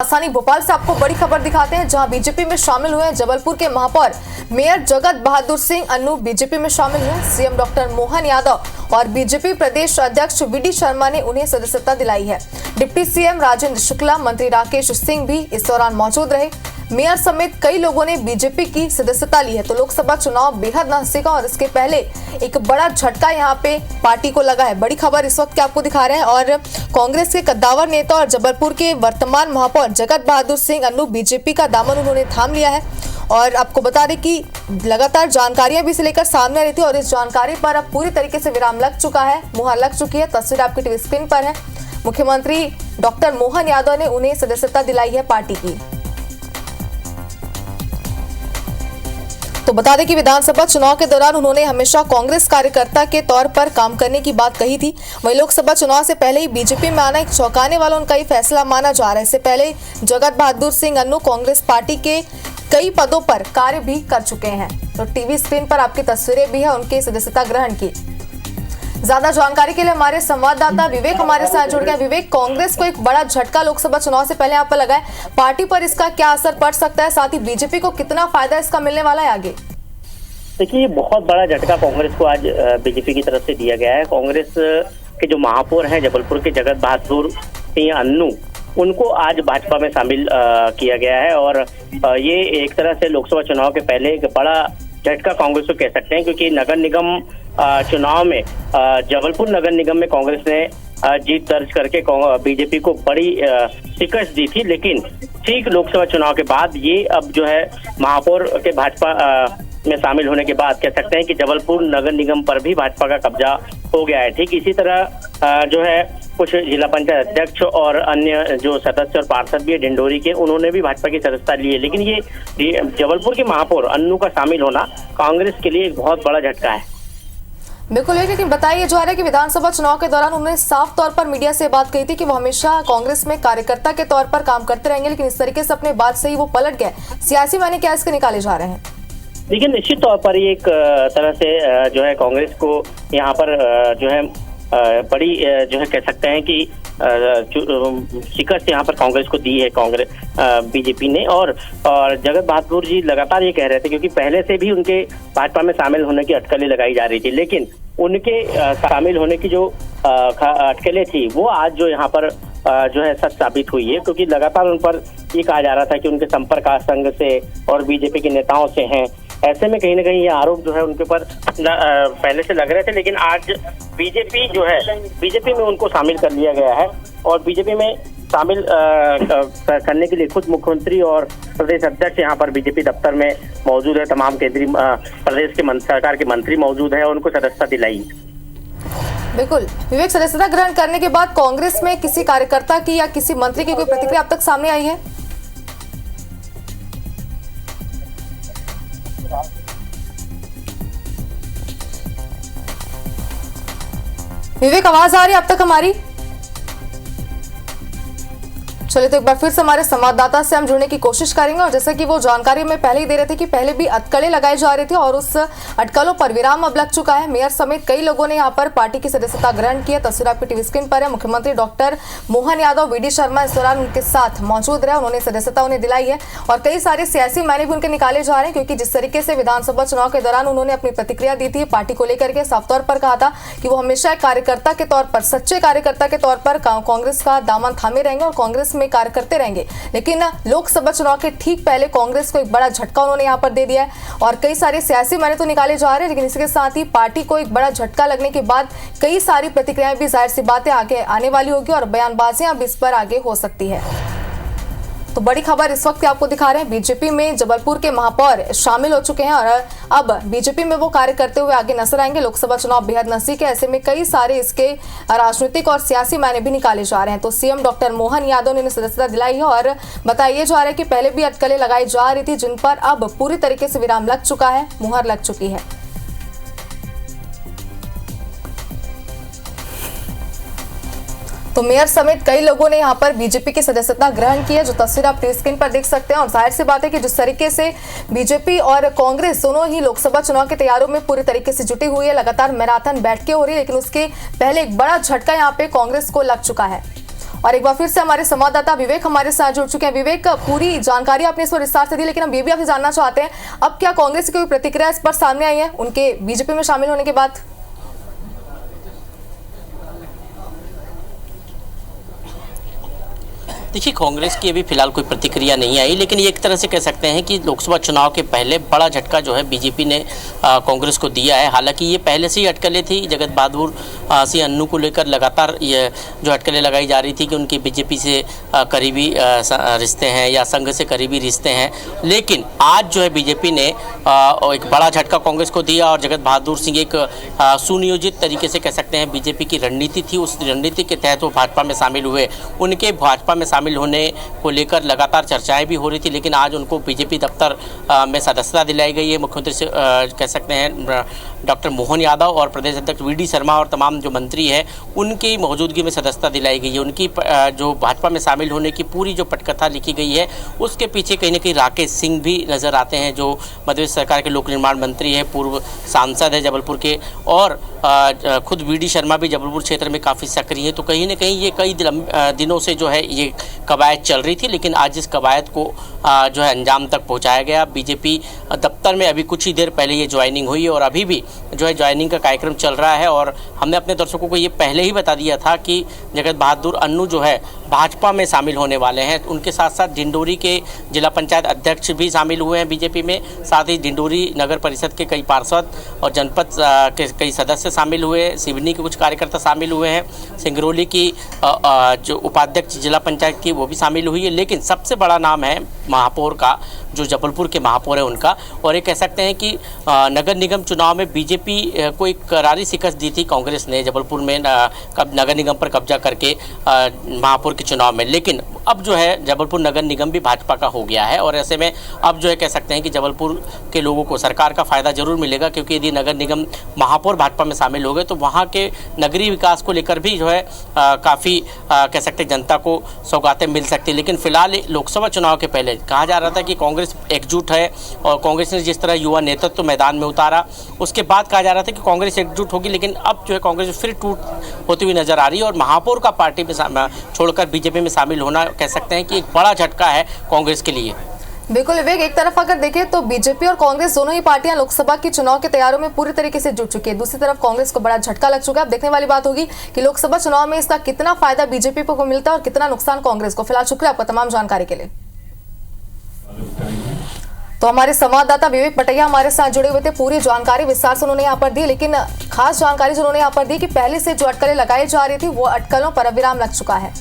राजधानी भोपाल से आपको बड़ी खबर दिखाते हैं, जहां बीजेपी में शामिल हुए जबलपुर के महापौर मेयर जगत बहादुर सिंह अन्नू बीजेपी में शामिल हुए। सीएम डॉक्टर मोहन यादव और बीजेपी प्रदेश अध्यक्ष वीडी शर्मा ने उन्हें सदस्यता दिलाई है। डिप्टी सीएम राजेंद्र शुक्ला, मंत्री राकेश सिंह भी इस दौरान मौजूद रहे। मेयर समेत कई लोगों ने बीजेपी की सदस्यता ली है। तो लोकसभा चुनाव बेहद नजदीक और इसके पहले एक बड़ा झटका यहां पे पार्टी को लगा है। बड़ी खबर इस वक्त आपको दिखा रहे हैं और कांग्रेस के कद्दावर नेता और जबलपुर के वर्तमान महापौर जगत बहादुर सिंह अन्नू बीजेपी का दामन उन्होंने थाम लिया है। और आपको बता दें कि लगातार जानकारियां भी इसे लेकर सामने आ रही थी और इस जानकारी पर अब पूरी तरीके से विराम लग चुका है, मुहर लग चुकी है। तस्वीर आपकी टीवी स्क्रीन पर है। मुख्यमंत्री डॉक्टर मोहन यादव ने उन्हें सदस्यता दिलाई है पार्टी की। तो बता दें कि विधानसभा चुनाव के दौरान उन्होंने हमेशा कांग्रेस कार्यकर्ता के तौर पर काम करने की बात कही थी। वहीं लोकसभा चुनाव से पहले ही बीजेपी में आना एक चौंकाने वाला उनका ही फैसला माना जा रहा है। इससे पहले जगत बहादुर सिंह अन्नू कांग्रेस पार्टी के कई पदों पर कार्य भी कर चुके हैं। तो टीवी स्क्रीन पर आपकी तस्वीरें भी है उनके सदस्यता ग्रहण की। ज्यादा जानकारी के लिए हमारे संवाददाता विवेक हमारे साथ जुड़ गए। विवेक, कांग्रेस को एक बड़ा झटका लोकसभा चुनाव से पहले यहाँ पर लगा है, पार्टी पर इसका क्या असर पड़ सकता है, साथ ही बीजेपी को कितना फायदा इसका मिलने वाला है आगे? देखिए, बहुत बड़ा झटका कांग्रेस को आज बीजेपी की तरफ से दिया गया है। कांग्रेस के जो महापौर हैं जबलपुर के जगत बहादुर सिंह अन्नू, उनको आज भाजपा में शामिल किया गया है और ये एक तरह से लोकसभा चुनाव के पहले एक बड़ा झटका कांग्रेस को कह सकते हैं, क्योंकि नगर निगम चुनाव में जबलपुर नगर निगम में कांग्रेस ने जीत दर्ज करके बीजेपी को बड़ी शिकस्त दी थी। लेकिन ठीक लोकसभा चुनाव के बाद ये अब जो है महापौर के भाजपा में शामिल होने के बाद कह सकते हैं कि जबलपुर नगर निगम पर भी भाजपा का कब्जा हो गया है। ठीक इसी तरह जो है कुछ जिला पंचायत अध्यक्ष और अन्य जो सदस्य और पार्षद भी है डिंडोरी के, उन्होंने भी भाजपा की सदस्यता ली है। लेकिन ये जबलपुर के महापौर अन्नू का शामिल होना कांग्रेस के लिए एक बहुत बड़ा झटका है। बिल्कुल, लेकिन बताइए जा रहा है कि विधानसभा चुनाव के दौरान उन्होंने साफ तौर पर मीडिया से बात कही थी कि वो हमेशा कांग्रेस में कार्यकर्ता के तौर पर काम करते रहेंगे, लेकिन इस तरीके से अपने बात से ही वो पलट गए। सियासी मायने क्या इसके निकाले जा रहे हैं? देखिए, निश्चित तौर पर ये एक तरह से जो है कांग्रेस को यहाँ पर जो है बड़ी जो है कह सकते हैं कि शिकस्त यहाँ पर कांग्रेस को दी है कांग्रेस बीजेपी ने। और जगत बहादुर जी लगातार ये कह रहे थे, क्योंकि पहले से भी उनके भाजपा में शामिल होने की अटकलें लगाई जा रही थी, लेकिन उनके शामिल होने की जो अटकलें थी वो आज जो यहाँ पर जो है सच साबित हुई है, क्योंकि लगातार उन पर ये कहा जा रहा था कि उनके संपर्क संघ से और बीजेपी के नेताओं से हैं। ऐसे में कहीं ना कहीं ये आरोप जो है उनके ऊपर पहले से लग रहे थे, लेकिन आज बीजेपी में उनको शामिल कर लिया गया है और बीजेपी में शामिल करने के लिए खुद मुख्यमंत्री और प्रदेश अध्यक्ष यहाँ पर बीजेपी दफ्तर में मौजूद है। तमाम केंद्रीय प्रदेश के सरकार के मंत्री मौजूद है और उनको सदस्यता दिलाई। बिल्कुल विवेक, सदस्यता ग्रहण करने के बाद कांग्रेस में किसी कार्यकर्ता की या किसी मंत्री की कोई प्रतिक्रिया अब तक सामने आई है? विवेक, आवाज आ रही है अब तक हमारी? चलिए, तो एक बार फिर से हमारे संवाददाता से हम जुड़ने की कोशिश करेंगे। और जैसे कि वो जानकारी में पहले ही दे रहे थे कि पहले भी अटकलें लगाई जा रही थी और उस अटकलों पर विराम अब लग चुका है। मेयर समेत कई लोगों ने यहाँ पर पार्टी की सदस्यता ग्रहण की है। तस्वीर आपकी टीवी स्क्रीन पर है। मुख्यमंत्री डॉक्टर मोहन यादव, वीडी शर्मा इस दौरान उनके साथ मौजूद रहे। उन्होंने सदस्यता उन्हें दिलाई है और कई सारे सियासी मायने भी उनके निकाले जा रहे हैं, क्योंकि जिस तरीके से विधानसभा चुनाव के दौरान उन्होंने अपनी प्रतिक्रिया दी थी पार्टी को लेकर के, साफ तौर पर कहा था कि वो हमेशा एक कार्यकर्ता के तौर पर, सच्चे कार्यकर्ता के तौर पर कांग्रेस का दामन थामे रहेंगे और कांग्रेस में कार्य करते रहेंगे। लेकिन लोकसभा चुनाव के ठीक पहले कांग्रेस को एक बड़ा झटका उन्होंने यहां पर दे दिया है और कई सारे सियासी मायने तो निकाले जा रहे हैं, लेकिन इसके साथ ही पार्टी को एक बड़ा झटका लगने के बाद कई सारी प्रतिक्रियाएं भी जाहिर सी बातें आगे आने वाली होगी और बयानबाजियां अब इस पर आगे हो सकती है। तो बड़ी खबर इस वक्त आपको दिखा रहे हैं, बीजेपी में जबलपुर के महापौर शामिल हो चुके हैं और अब बीजेपी में वो कार्य करते हुए आगे नजर आएंगे। लोकसभा चुनाव बेहद नजदीक है, ऐसे में कई सारे इसके राजनीतिक और सियासी मायने भी निकाले जा रहे हैं। तो सीएम डॉक्टर मोहन यादव ने सदस्यता दिलाई है और बताइए जा रहा है कि पहले भी अटकलें लगाई जा रही थी, जिन पर अब पूरी तरीके से विराम लग चुका है, मुहर लग चुकी है। तो मेयर समेत कई लोगों ने यहां पर बीजेपी की सदस्यता ग्रहण की है, जो तस्वीर आप टीवी स्क्रीन पर देख सकते हैं। और जाहिर सी बात है कि जिस तरीके से बीजेपी और कांग्रेस दोनों ही लोकसभा चुनाव की तैयारियों में पूरी तरीके से जुटी हुई है, लगातार मैराथन बैठकें हो रही है, लेकिन उसके पहले एक बड़ा झटका यहां पे कांग्रेस को लग चुका है। और एक बार फिर से हमारे संवाददाता विवेक हमारे साथ जुड़ चुके हैं। विवेक, पूरी जानकारी आपने इस पर विस्तार से दी, लेकिन हम ये भी आपसे जानना चाहते हैं, अब क्या कांग्रेस की कोई प्रतिक्रिया इस पर सामने आई है उनके बीजेपी में शामिल होने के बाद? देखिए, कांग्रेस की अभी फिलहाल कोई प्रतिक्रिया नहीं आई, लेकिन ये एक तरह से कह सकते हैं कि लोकसभा चुनाव के पहले बड़ा झटका जो है बीजेपी ने कांग्रेस को दिया है। हालांकि ये पहले से ही अटकलें थी, जगत बहादुर सिंह अन्नू को लेकर लगातार ये जो अटकलें लगाई जा रही थी कि उनके बीजेपी से करीबी रिश्ते हैं या संघ से करीबी रिश्ते हैं। लेकिन आज जो है बीजेपी ने एक बड़ा झटका कांग्रेस को दिया और जगत बहादुर सिंह एक सुनियोजित तरीके से कह सकते हैं बीजेपी की रणनीति थी, उस रणनीति के तहत वो भाजपा में शामिल हुए। उनके भाजपा में शामिल होने को लेकर लगातार चर्चाएं भी हो रही थी, लेकिन आज उनको बीजेपी दफ्तर में सदस्यता दिलाई गई है। मुख्यमंत्री से कह सकते हैं डॉक्टर मोहन यादव और प्रदेश अध्यक्ष वी डी शर्मा और तमाम जो मंत्री हैं उनकी मौजूदगी में सदस्यता दिलाई गई है। उनकी जो भाजपा में शामिल होने की पूरी जो पटकथा लिखी गई है उसके पीछे कहीं ना कहीं राकेश सिंह भी नज़र आते हैं, जो मध्य प्रदेश सरकार के लोक निर्माण मंत्री है, पूर्व सांसद है जबलपुर के, और खुद वी डी शर्मा भी जबलपुर क्षेत्र में काफ़ी सक्रिय है। तो कहीं ना कहीं ये कई दिनों से जो है ये कवायद चल रही थी, लेकिन आज इस कवायद को जो है अंजाम तक पहुंचाया गया। बीजेपी दफ्तर में अभी कुछ ही देर पहले ये ज्वाइनिंग हुई और अभी भी जो है ज्वाइनिंग का कार्यक्रम चल रहा है। और हमने अपने दर्शकों को ये पहले ही बता दिया था कि जगत बहादुर अन्नू जो है भाजपा में शामिल होने वाले हैं। उनके साथ साथ डिंडोरी के जिला पंचायत अध्यक्ष भी शामिल हुए हैं बीजेपी में, साथ ही डिंडोरी नगर परिषद के कई पार्षद और जनपद के कई सदस्य शामिल हुए, सिवनी के कुछ कार्यकर्ता शामिल हुए हैं, सिंगरौली की जो उपाध्यक्ष जिला पंचायत की वो भी शामिल हुई है। लेकिन सबसे बड़ा नाम है महापौर का, जो जबलपुर के महापौर है उनका। और ये कह सकते हैं कि नगर निगम चुनाव में बीजेपी को एक करारी शिकस्त दी थी कांग्रेस ने जबलपुर में नगर निगम पर कब्जा करके महापौर के चुनाव में, लेकिन अब जो है जबलपुर नगर निगम भी भाजपा का हो गया है। और ऐसे में अब जो है कह सकते हैं कि जबलपुर के लोगों को सरकार का फ़ायदा जरूर मिलेगा, क्योंकि यदि नगर निगम महापौर भाजपा में शामिल हो गए तो वहाँ के नगरीय विकास को लेकर भी जो है काफ़ी कह सकते हैं जनता को सौगातें मिल सकती है। लेकिन फिलहाल लोकसभा चुनाव के पहले कहा जा रहा था कि कांग्रेस एकजुट है और कांग्रेस ने जिस तरह युवा नेतृत्व तो मैदान में उतारा, उसके बाद कहा जा रहा था कि कांग्रेस एकजुट होगी, लेकिन अब जो है कांग्रेस फिर टूट होती हुई नजर आ रही है। और महापौर का पार्टी में छोड़कर बीजेपी में शामिल होना कह सकते हैं कि एक बड़ा झटका है कांग्रेस के लिए। बिल्कुल विवेक, एक तरफ अगर देखें तो बीजेपी और कांग्रेस दोनों ही पार्टियां लोकसभा की चुनाव की तैयारियों में पूरी तरीके से जुट चुकी है। दूसरी तरफ कांग्रेस को बड़ा झटका लग चुका है। अब देखने वाली बात होगी कि लोकसभा चुनाव में इसका कितना फायदा बीजेपी को मिलता है और कितना नुकसान कांग्रेस को। फिलहाल शुक्रिया आपका तमाम जानकारी के लिए। तो हमारे संवाददाता विवेक पटैया हमारे साथ जुड़े हुए थे, पूरी जानकारी विस्तार से उन्होंने यहाँ पर दी, लेकिन खास जानकारी जो उन्होंने यहाँ पर दी कि पहले से जो अटकलें लगाई जा रही थी वो अटकलों पर अब विराम लग चुका है।